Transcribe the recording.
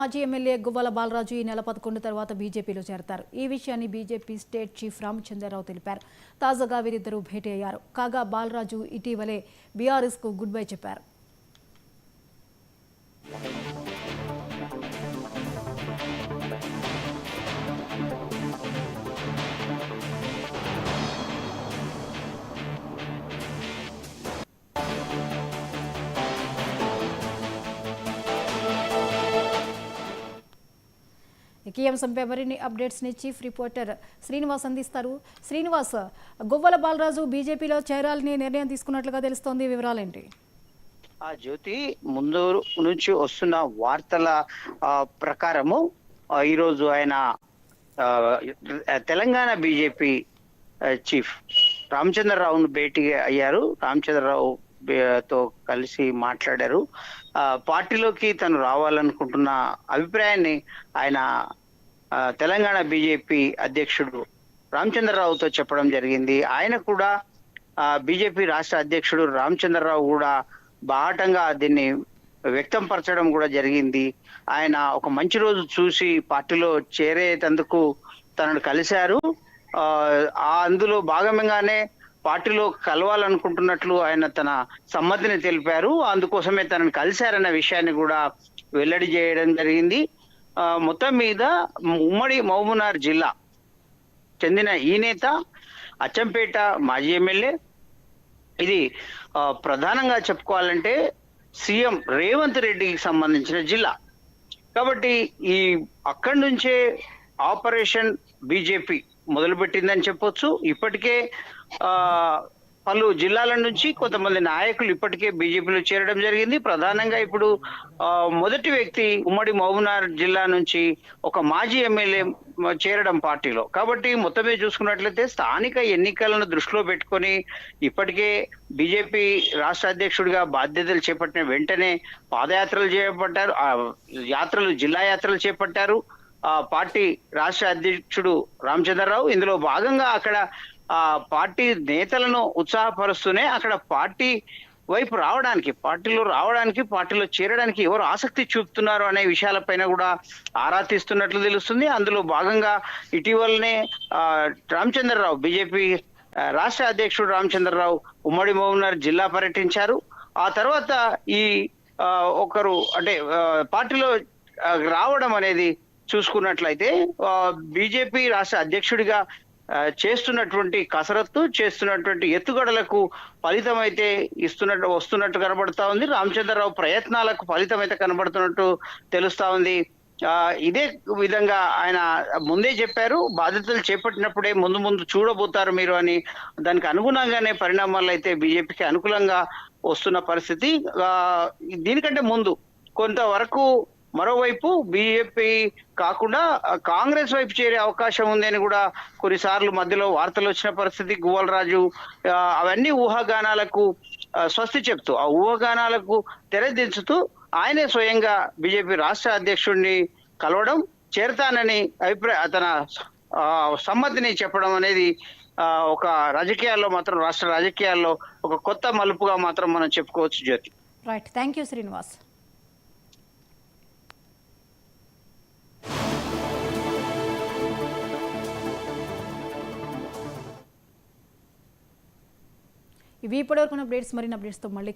మాజీ ఎమ్మెల్యే గువ్వల బాలరాజు ఈ నెల 11 తర్వాత బీజేపీలో చేరతారు. ఈ విషయాన్ని బీజేపీ స్టేట్ చీఫ్ రామచంద్రరావు తెలిపారు. తాజాగా వీరిద్దరూ భేటీ అయ్యారు. కాగా బాలరాజు ఇటీవలే బీఆర్ఎస్కు గుడ్ బై చెప్పారు. ఈ అంశంపై మరిన్ని అప్డేట్స్ ని చీఫ్ రిపోర్టర్ శ్రీనివాస్ అందిస్తారు. శ్రీనివాస్, గువ్వల బాలరాజు బీజేపీలో చేరాలని నిర్ణయం తీసుకున్నట్లుగా తెలుస్తోంది. వివరాలేంటి? జ్యోతి, ముందు నుంచి వస్తున్న వార్తల ప్రకారము ఈరోజు ఆయన తెలంగాణ బీజేపీ చీఫ్ రామచంద్రరావును భేటీ అయ్యారు. రామచంద్రరావు తో కలిసి మాట్లాడారు. పార్టీలోకి తను రావాలనుకుంటున్న అభిప్రాయాన్ని ఆయన తెలంగాణ బీజేపీ అధ్యక్షుడు రామచంద్రరావుతో చెప్పడం జరిగింది. ఆయన కూడా బీజేపీ రాష్ట్ర అధ్యక్షుడు రామచంద్రరావు కూడా బాహటంగా దీన్ని వ్యక్తం పరచడం కూడా జరిగింది. ఆయన ఒక మంచి రోజు చూసి పార్టీలో చేరేటందుకు తనను కలిశారు. అందులో భాగంగానే పార్టీలో కలవాలనుకుంటున్నట్లు ఆయన తన సమ్మతిని తెలిపారు. అందుకోసమే తనను కలిశారన్న విషయాన్ని కూడా వెల్లడి చేయడం జరిగింది. మొత్తం మీద ఉమ్మడి మహబూబ్నగర్ జిల్లా చెందిన ఈ నేత అచ్చంపేట మాజీ ఎమ్మెల్యే. ఇది ప్రధానంగా చెప్పుకోవాలంటే సీఎం రేవంత్ రెడ్డికి సంబంధించిన జిల్లా కాబట్టి ఈ అక్కడి నుంచే ఆపరేషన్ బీజేపీ మొదలుపెట్టిందని చెప్పొచ్చు. ఇప్పటికే పలు జిల్లాల నుంచి కొంతమంది నాయకులు ఇప్పటికే బీజేపీలో చేరడం జరిగింది. ప్రధానంగా ఇప్పుడు మొదటి వ్యక్తి ఉమ్మడి మహబూబ్నగర్ జిల్లా నుంచి ఒక మాజీ ఎమ్మెల్యే చేరడం పార్టీలో. కాబట్టి మొత్తమే చూసుకున్నట్లయితే స్థానిక ఎన్నికలను దృష్టిలో పెట్టుకొని ఇప్పటికే బీజేపీ రాష్ట్ర అధ్యక్షుడిగా బాధ్యతలు చేపట్టిన వెంటనే పాదయాత్రలు చేపట్టారు, జిల్లా యాత్రలు చేపట్టారు పార్టీ రాష్ట్ర అధ్యక్షుడు రామచంద్రరావు. ఇందులో భాగంగా అక్కడ పార్టీ నేతలను ఉత్సాహపరుస్తూనే అక్కడ పార్టీ వైపు రావడానికి, పార్టీలో చేరడానికి ఎవరు ఆసక్తి చూపుతున్నారు అనే విషయాలపైన కూడా ఆరా తీస్తున్నట్లు తెలుస్తుంది. అందులో భాగంగా ఇటీవలనే రామచంద్రరావు, బీజేపీ రాష్ట్ర అధ్యక్షుడు రామచంద్రరావు ఉమ్మడి మహబూబ్నగర్ జిల్లా పర్యటించారు. ఆ తర్వాత ఈ ఒకరు అంటే పార్టీలో రావడం అనేది చూసుకున్నట్లయితే బీజేపీ రాష్ట్ర అధ్యక్షుడిగా చేస్తున్నటువంటి కసరత్తు, చేస్తున్నటువంటి ఎత్తుగడలకు ఫలితం అయితే వస్తున్నట్టు కనబడతా ఉంది. రామచంద్రరావు ప్రయత్నాలకు ఫలితం అయితే కనబడుతున్నట్టు తెలుస్తా ఉంది. ఇదే విధంగా ఆయన ముందే చెప్పారు, బాధ్యతలు చేపట్టినప్పుడే ముందు చూడబోతారు మీరు అని. దానికి అనుగుణంగానే పరిణామాలు అయితే బీజేపీకి అనుకూలంగా వస్తున్న పరిస్థితి. దీనికంటే ముందు కొంతవరకు మరోవైపు బీజేపీ కాకుండా కాంగ్రెస్ వైపు చేరే అవకాశం ఉంది అని కూడా కొన్నిసార్లు మధ్యలో వార్తలు వచ్చిన పరిస్థితి. గువ్వలరాజు అవన్నీ ఊహాగానాలకు స్వస్తి చెప్తూ, ఆ ఊహాగానాలకు తెరదించుతూ ఆయనే స్వయంగా బీజేపీ రాష్ట్ర అధ్యక్షుడిని కలవడం, చేరతానని తన సమ్మతిని చెప్పడం అనేది ఒక రాజకీయాల్లో మాత్రం, రాష్ట్ర రాజకీయాల్లో ఒక కొత్త మలుపుగా మాత్రం మనం చెప్పుకోవచ్చు. జ్యోతి, రైట్, థ్యాంక్ యూ శ్రీనివాస్. ఇవి ఇప్పటివరకు అప్డేట్స్. మరిన్ని అప్డేట్స్తో మళ్ళీ